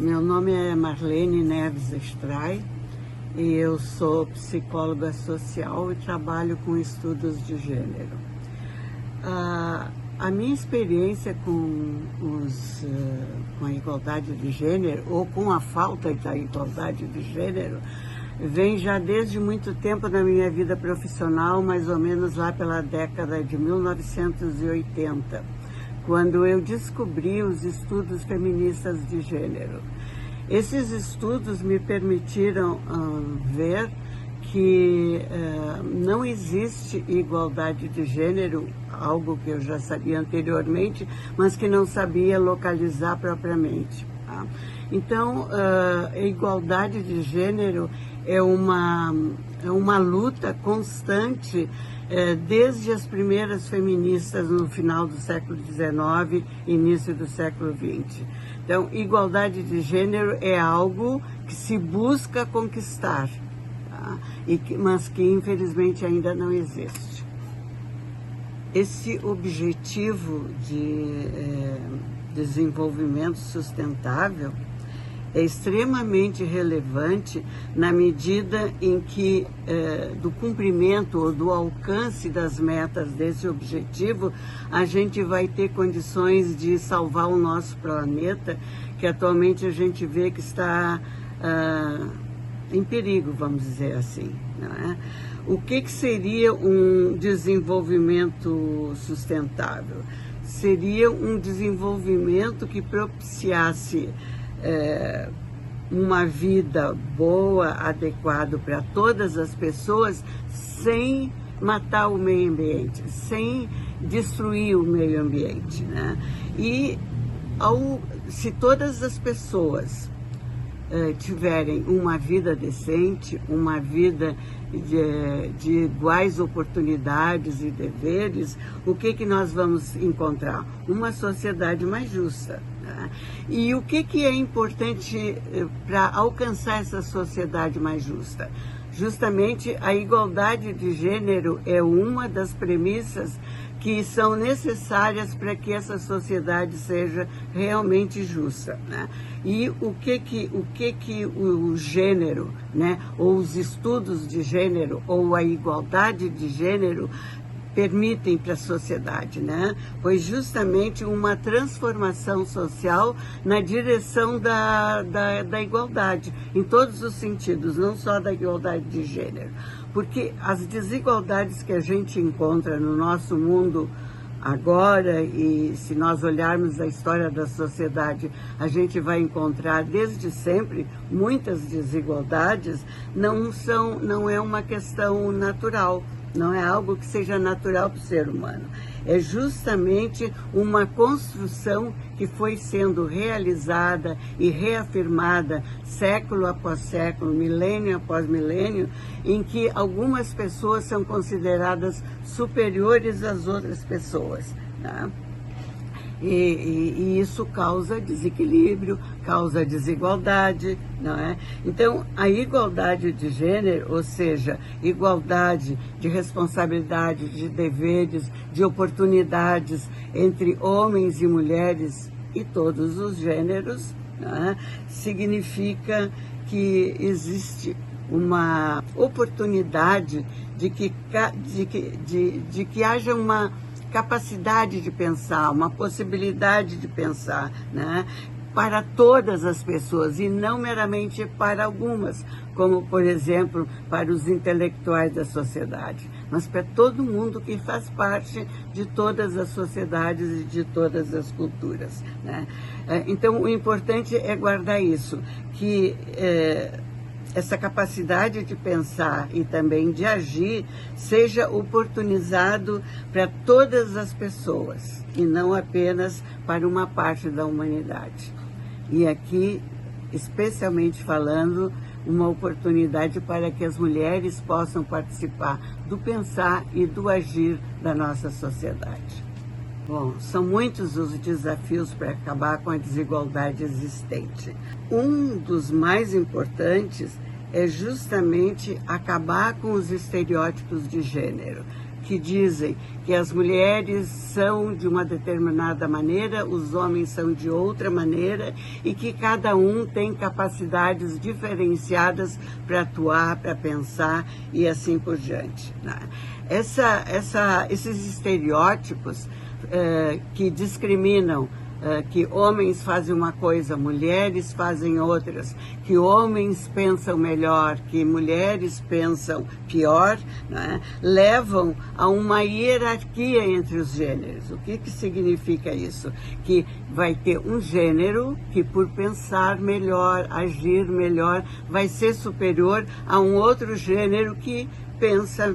Meu nome é Marlene Neves Estrai e eu sou psicóloga social e trabalho com estudos de gênero. A minha experiência com a igualdade de gênero, ou com a falta da igualdade de gênero, vem já desde muito tempo na minha vida profissional, mais ou menos lá pela década de 1980, quando eu descobri os estudos feministas de gênero. Esses estudos me permitiram ver que não existe igualdade de gênero, algo que eu já sabia anteriormente, mas que não sabia localizar propriamente. Tá? Então, a igualdade de gênero é uma luta constante desde as primeiras feministas no final do século XIX, início do século XX. Então, igualdade de gênero é algo que se busca conquistar, tá? Mas que infelizmente ainda não existe. Esse objetivo de desenvolvimento sustentável é extremamente relevante na medida em que do cumprimento ou do alcance das metas desse objetivo, a gente vai ter condições de salvar o nosso planeta, que atualmente a gente vê que está em perigo, vamos dizer assim, não é? O que seria um desenvolvimento sustentável? Seria um desenvolvimento que propiciasse uma vida boa, adequada para todas as pessoas, sem matar o meio ambiente, sem destruir o meio ambiente, né? E se todas as pessoas tiverem uma vida decente, uma vida de iguais oportunidades e deveres, o que nós vamos encontrar? Uma sociedade mais justa. Né? E o que é importante para alcançar essa sociedade mais justa? Justamente a igualdade de gênero é uma das premissas que são necessárias para que essa sociedade seja realmente justa, né? E o que o gênero, né, ou os estudos de gênero, ou a igualdade de gênero permitem para a sociedade, né? Pois justamente uma transformação social na direção da igualdade, em todos os sentidos, não só da igualdade de gênero. Porque as desigualdades que a gente encontra no nosso mundo agora, e se nós olharmos a história da sociedade, a gente vai encontrar desde sempre muitas desigualdades, não é uma questão natural. Não é algo que seja natural para o ser humano. É justamente uma construção que foi sendo realizada e reafirmada século após século, milênio após milênio, em que algumas pessoas são consideradas superiores às outras pessoas, né? E isso causa desequilíbrio, causa desigualdade, não é? Então, a igualdade de gênero, ou seja, igualdade de responsabilidade, de deveres, de oportunidades entre homens e mulheres e todos os gêneros, não é? Significa que existe uma oportunidade de que haja uma capacidade de pensar, uma possibilidade de pensar, né? Para todas as pessoas e não meramente para algumas, como, por exemplo, para os intelectuais da sociedade, mas para todo mundo que faz parte de todas as sociedades e de todas as culturas, né? Então, o importante é guardar isso, que essa capacidade de pensar e também de agir seja oportunizado para todas as pessoas e não apenas para uma parte da humanidade. E aqui, especialmente falando, uma oportunidade para que as mulheres possam participar do pensar e do agir da nossa sociedade. Bom, são muitos os desafios para acabar com a desigualdade existente. Um dos mais importantes é justamente acabar com os estereótipos de gênero. que dizem que as mulheres são de uma determinada maneira, os homens são de outra maneira e que cada um tem capacidades diferenciadas para atuar, para pensar e assim por diante, né? Esses estereótipos que discriminam que homens fazem uma coisa, mulheres fazem outras, que homens pensam melhor, que mulheres pensam pior, né, levam a uma hierarquia entre os gêneros. O que significa isso? Que vai ter um gênero que, por pensar melhor, agir melhor, vai ser superior a um outro gênero que pensa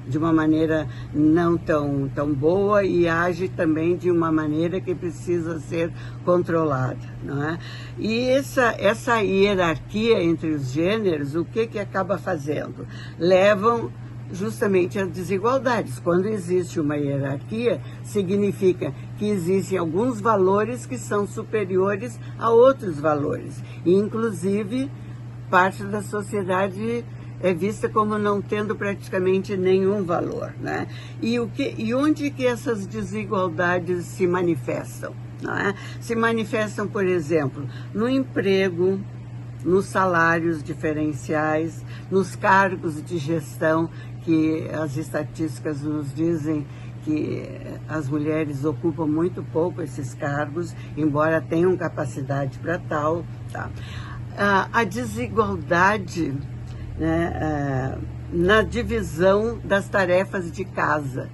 de uma maneira não tão boa e age também de uma maneira que precisa ser controlada, não é? E essa hierarquia entre os gêneros, o que acaba fazendo? Levam justamente às desigualdades. Quando existe uma hierarquia, significa que existem alguns valores que são superiores a outros valores. E, inclusive, parte da sociedade é vista como não tendo praticamente nenhum valor, né? E onde que essas desigualdades se manifestam, não é? Se manifestam, por exemplo, no emprego, nos salários diferenciais, nos cargos de gestão, que as estatísticas nos dizem que as mulheres ocupam muito pouco esses cargos, embora tenham capacidade para tal, tá? A desigualdade, né, na divisão das tarefas de casa,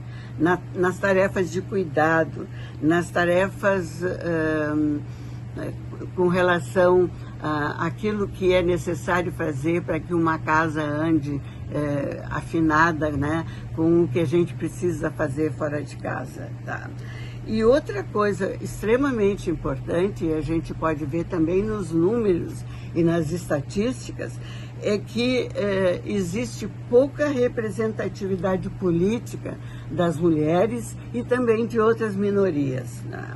nas tarefas de cuidado, nas tarefas com relação àquilo que é necessário fazer para que uma casa ande afinada, né, com o que a gente precisa fazer fora de casa, tá? E outra coisa extremamente importante, a gente pode ver também nos números e nas estatísticas, é que existe pouca representatividade política das mulheres e também de outras minorias, né?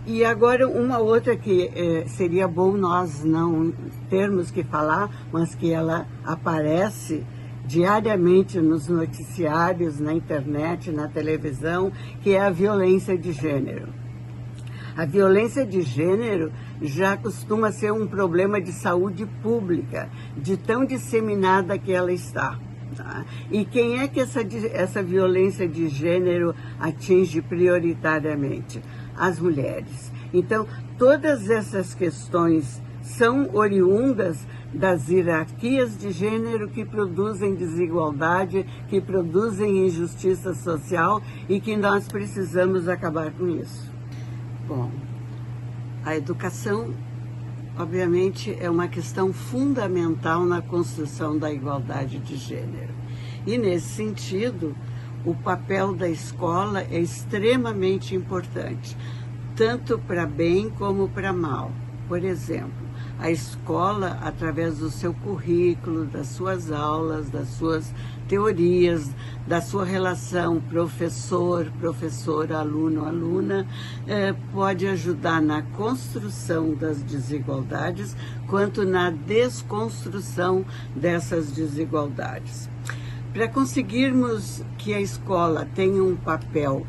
E agora uma outra que seria bom nós não termos que falar, mas que ela aparece diariamente nos noticiários, na internet, na televisão, que é a violência de gênero. A violência de gênero já costuma ser um problema de saúde pública, de tão disseminada que ela está, tá? E quem é que essa violência de gênero atinge prioritariamente? As mulheres. Então, todas essas questões são oriundas das hierarquias de gênero que produzem desigualdade, que produzem injustiça social e que nós precisamos acabar com isso. Bom, a educação, obviamente, é uma questão fundamental na construção da igualdade de gênero. E, nesse sentido, o papel da escola é extremamente importante, tanto para bem como para mal. Por exemplo, a escola, através do seu currículo, das suas aulas, das suas teorias, da sua relação professor, professora, aluno, aluna, pode ajudar na construção das desigualdades, quanto na desconstrução dessas desigualdades. Para conseguirmos que a escola tenha um papel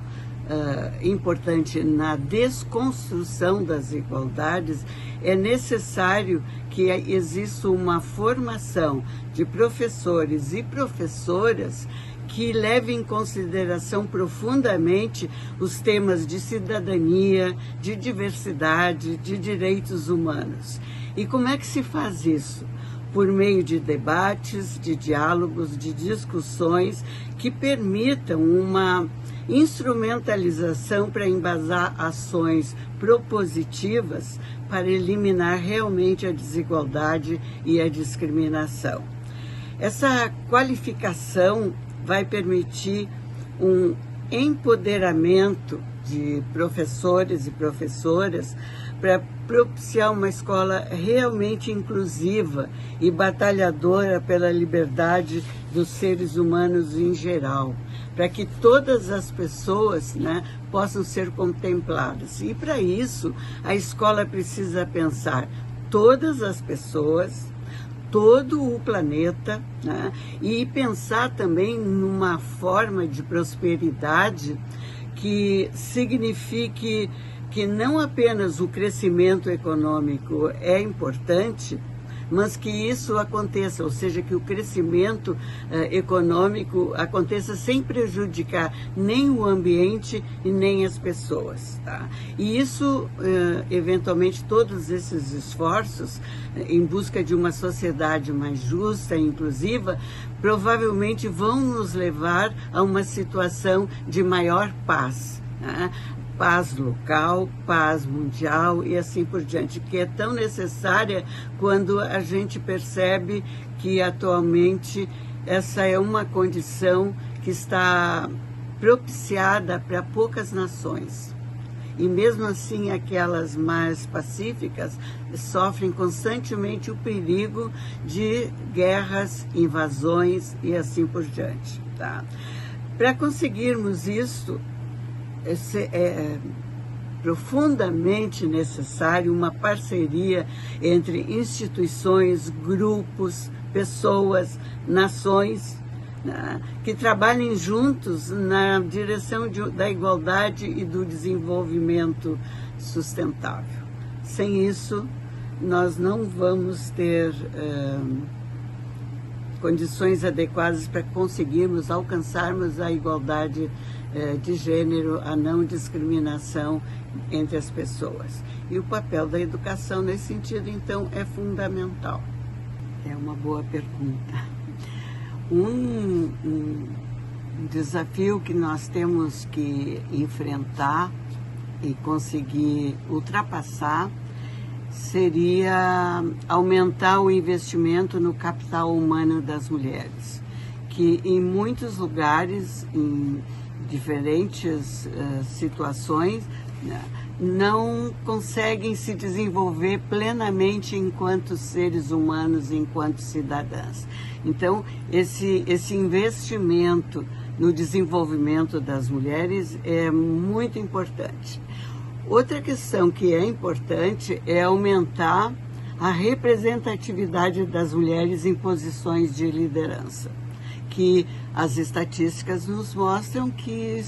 importante na desconstrução das igualdades, é necessário que exista uma formação de professores e professoras que levem em consideração profundamente os temas de cidadania, de diversidade, de direitos humanos. E como é que se faz isso? Por meio de debates, de diálogos, de discussões que permitam uma instrumentalização para embasar ações propositivas para eliminar realmente a desigualdade e a discriminação. Essa qualificação vai permitir um empoderamento de professores e professoras para propiciar uma escola realmente inclusiva e batalhadora pela liberdade dos seres humanos em geral, para que todas as pessoas, né, possam ser contempladas. E para isso, a escola precisa pensar todas as pessoas, todo o planeta, né? E pensar também numa forma de prosperidade que signifique que não apenas o crescimento econômico é importante, mas que isso aconteça, ou seja, que o crescimento econômico aconteça sem prejudicar nem o ambiente e nem as pessoas, tá? E isso, eventualmente, todos esses esforços em busca de uma sociedade mais justa e inclusiva, provavelmente vão nos levar a uma situação de maior paz, né? Paz local, paz mundial e assim por diante, que é tão necessária quando a gente percebe que atualmente essa é uma condição que está propiciada para poucas nações. E mesmo assim aquelas mais pacíficas sofrem constantemente o perigo de guerras, invasões e assim por diante, tá? Para conseguirmos isso, é profundamente necessário uma parceria entre instituições, grupos, pessoas, nações, né, que trabalhem juntos na direção da igualdade e do desenvolvimento sustentável. Sem isso, nós não vamos ter condições adequadas para conseguirmos alcançarmos a igualdade de gênero, a não discriminação entre as pessoas. E o papel da educação nesse sentido, então, é fundamental. É uma boa pergunta. Um desafio que nós temos que enfrentar e conseguir ultrapassar seria aumentar o investimento no capital humano das mulheres, que em muitos lugares, em diferentes situações, não conseguem se desenvolver plenamente enquanto seres humanos, enquanto cidadãs. Então, esse investimento no desenvolvimento das mulheres é muito importante. Outra questão que é importante é aumentar a representatividade das mulheres em posições de liderança, que as estatísticas nos mostram que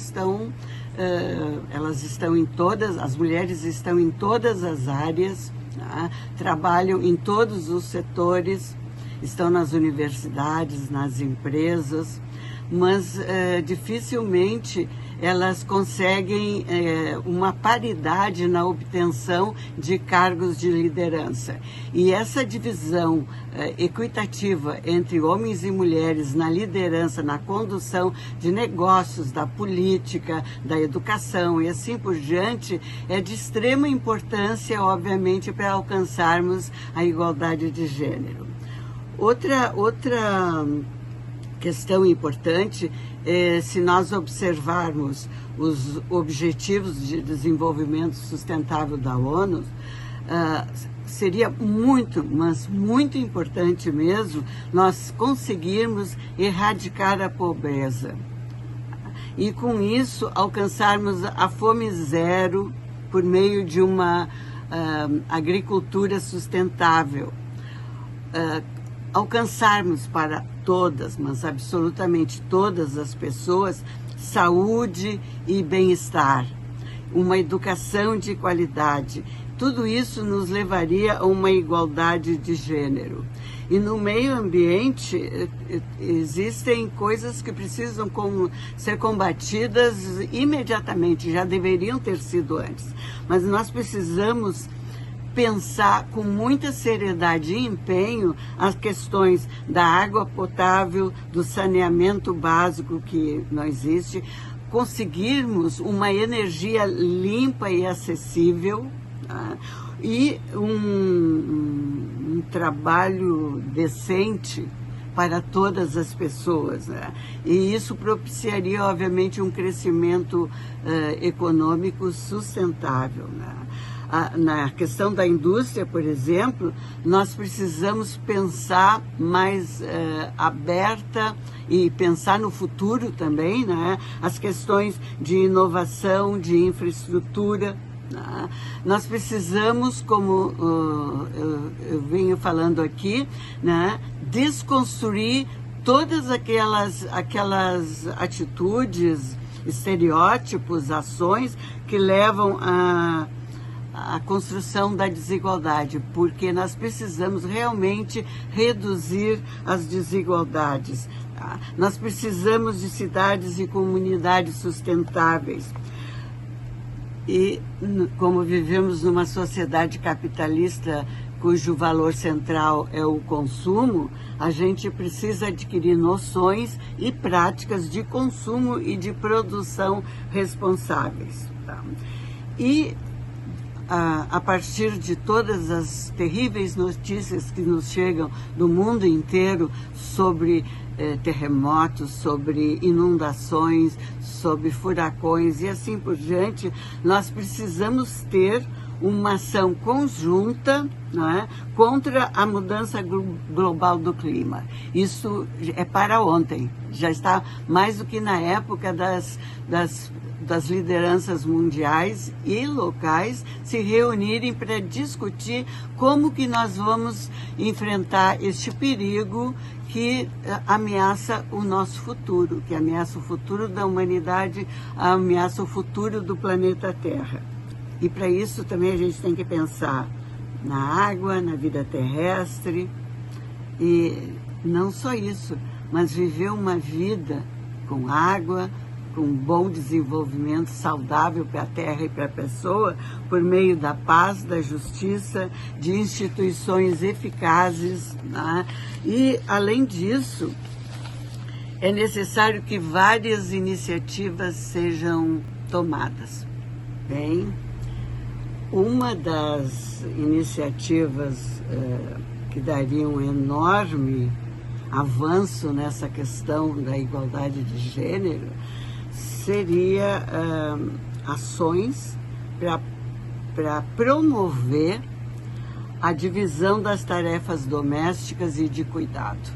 elas estão em todas, as mulheres estão em todas as áreas, né? Trabalham em todos os setores, estão nas universidades, nas empresas, mas dificilmente elas conseguem uma paridade na obtenção de cargos de liderança. E essa divisão equitativa entre homens e mulheres na liderança, na condução de negócios, da política, da educação e assim por diante, é de extrema importância, obviamente, para alcançarmos a igualdade de gênero. Outra questão importante é, se nós observarmos os Objetivos de Desenvolvimento Sustentável da ONU, seria muito, mas muito importante mesmo, nós conseguirmos erradicar a pobreza e com isso alcançarmos a fome zero por meio de uma agricultura sustentável. Alcançarmos para todas, mas absolutamente todas as pessoas, saúde e bem-estar, uma educação de qualidade. Tudo isso nos levaria a uma igualdade de gênero. E no meio ambiente existem coisas que precisam ser combatidas imediatamente, já deveriam ter sido antes. Mas nós precisamos pensar com muita seriedade e empenho as questões da água potável, do saneamento básico que não existe, conseguirmos uma energia limpa e acessível, tá? E um trabalho decente para todas as pessoas, né? E isso propiciaria, obviamente, um crescimento econômico sustentável, né? Na questão da indústria, por exemplo, nós precisamos pensar mais aberta e pensar no futuro também, né? As questões de inovação, de infraestrutura. Nós precisamos, como eu venho falando aqui, né? Desconstruir todas aquelas atitudes, estereótipos, ações que levam à construção da desigualdade, porque nós precisamos realmente reduzir as desigualdades. Tá? Nós precisamos de cidades e comunidades sustentáveis. E como vivemos numa sociedade capitalista cujo valor central é o consumo, a gente precisa adquirir noções e práticas de consumo e de produção responsáveis. Tá? E a partir de todas as terríveis notícias que nos chegam do mundo inteiro sobre terremotos, sobre inundações, sobre furacões e assim por diante, nós precisamos ter uma ação conjunta, não é, contra a mudança global do clima. Isso é para ontem, já está mais do que na época das lideranças mundiais e locais se reunirem para discutir como que nós vamos enfrentar este perigo que ameaça o nosso futuro, que ameaça o futuro da humanidade, ameaça o futuro do planeta Terra. E para isso também a gente tem que pensar na água, na vida terrestre, e não só isso, mas viver uma vida com água, com um bom desenvolvimento saudável para a terra e para a pessoa, por meio da paz, da justiça, de instituições eficazes, né? E, além disso, é necessário que várias iniciativas sejam tomadas. Bem, uma das iniciativas que daria um enorme avanço nessa questão da igualdade de gênero seria ações para promover a divisão das tarefas domésticas e de cuidado.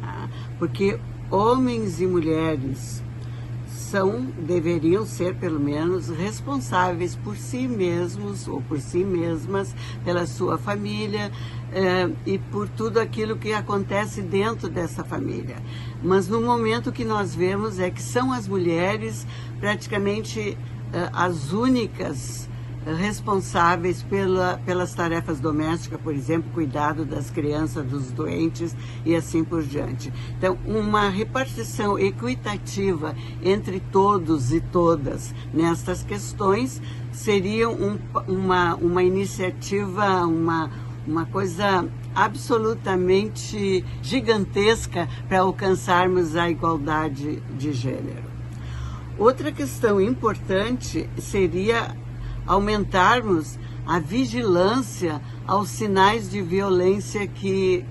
Tá? Porque homens e mulheres deveriam ser, pelo menos, responsáveis por si mesmos ou por si mesmas, pela sua família e por tudo aquilo que acontece dentro dessa família. Mas no momento que nós vemos é que são as mulheres praticamente as únicas responsáveis pelas tarefas domésticas, por exemplo, cuidado das crianças, dos doentes e assim por diante. Então, uma repartição equitativa entre todos e todas nestas questões seria uma iniciativa, uma coisa absolutamente gigantesca para alcançarmos a igualdade de gênero. Outra questão importante seria aumentarmos a vigilância aos sinais de violência que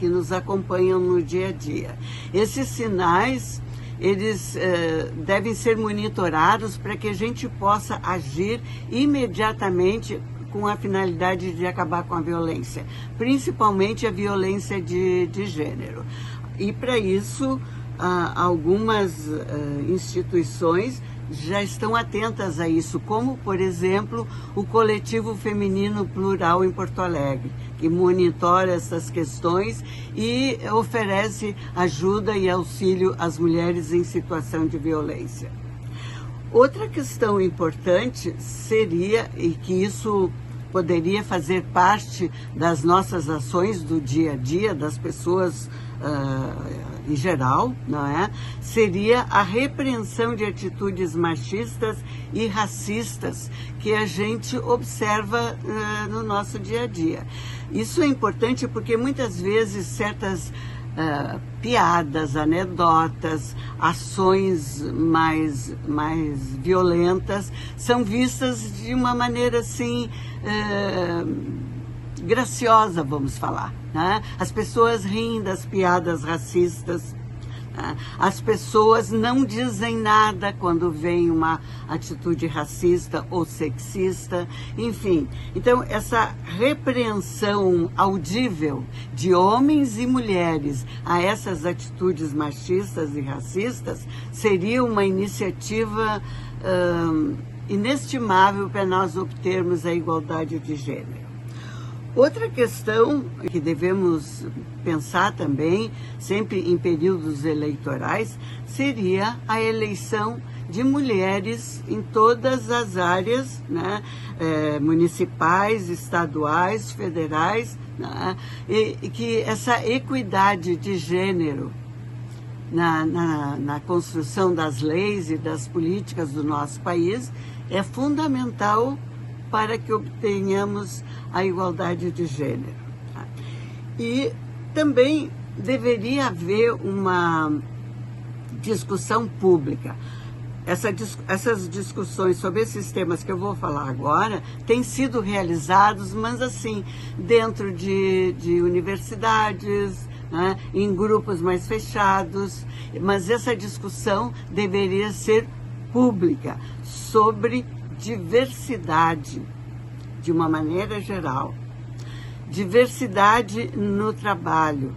nos acompanham no dia a dia. Esses sinais, eles devem ser monitorados para que a gente possa agir imediatamente com a finalidade de acabar com a violência, principalmente a violência de gênero. E para isso, algumas instituições já estão atentas a isso, como, por exemplo, o Coletivo Feminino Plural em Porto Alegre, que monitora essas questões e oferece ajuda e auxílio às mulheres em situação de violência. Outra questão importante seria, e que isso poderia fazer parte das nossas ações do dia a dia, das pessoas em geral, não é? Seria a repreensão de atitudes machistas e racistas que a gente observa no nosso dia a dia. Isso é importante porque muitas vezes certas piadas, anedotas, ações mais violentas são vistas de uma maneira assim graciosa, vamos falar, né? As pessoas riem das piadas racistas, né? As pessoas não dizem nada quando vem uma atitude racista ou sexista, enfim. Então, essa repreensão audível de homens e mulheres a essas atitudes machistas e racistas seria uma iniciativa inestimável para nós obtermos a igualdade de gênero. Outra questão que devemos pensar também, sempre em períodos eleitorais, seria a eleição de mulheres em todas as áreas, né, municipais, estaduais, federais, né, e que essa equidade de gênero na construção das leis e das políticas do nosso país é fundamental para que obtenhamos a igualdade de gênero. E também deveria haver uma discussão pública. Essas discussões sobre esses temas que eu vou falar agora têm sido realizados, mas assim, dentro de universidades, né, em grupos mais fechados, mas essa discussão deveria ser pública, sobre diversidade, de uma maneira geral. Diversidade no trabalho.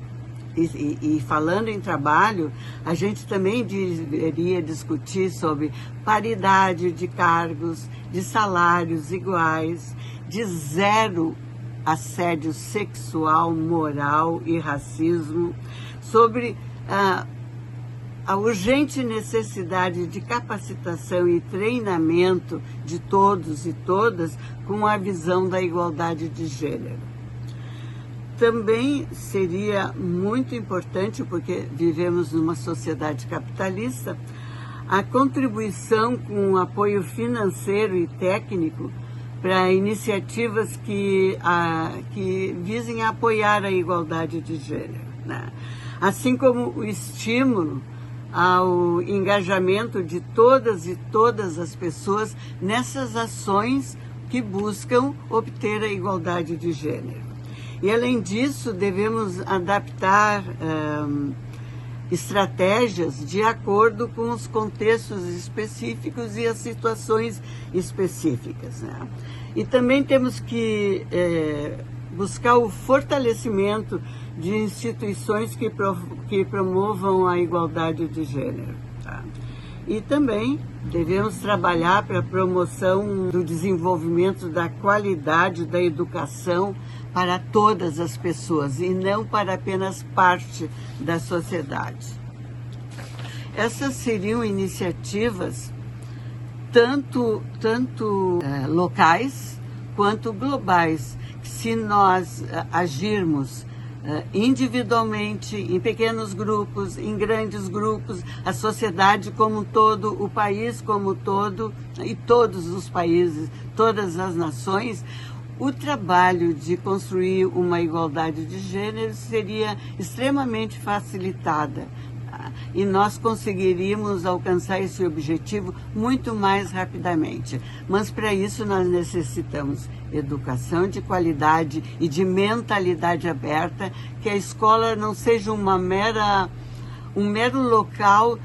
E falando em trabalho, a gente também deveria discutir sobre paridade de cargos, de salários iguais, de zero assédio sexual, moral e racismo, sobre a urgente necessidade de capacitação e treinamento de todos e todas com a visão da igualdade de gênero. Também seria muito importante, porque vivemos numa sociedade capitalista, a contribuição com apoio financeiro e técnico para iniciativas que visem apoiar a igualdade de gênero, né? Assim como o estímulo ao engajamento de todas as pessoas nessas ações que buscam obter a igualdade de gênero. E além disso, devemos adaptar estratégias de acordo com os contextos específicos e as situações específicas, né? E também temos que buscar o fortalecimento de instituições que promovam a igualdade de gênero, tá? E também devemos trabalhar para a promoção do desenvolvimento da qualidade da educação para todas as pessoas e não para apenas parte da sociedade. Essas seriam iniciativas tanto locais quanto globais. Se nós agirmos individualmente, em pequenos grupos, em grandes grupos, a sociedade como um todo, o país como um todo, e todos os países, todas as nações, o trabalho de construir uma igualdade de gênero seria extremamente facilitada. E nós conseguiríamos alcançar esse objetivo muito mais rapidamente. Mas para isso nós necessitamos educação de qualidade e de mentalidade aberta, que a escola não seja um mero local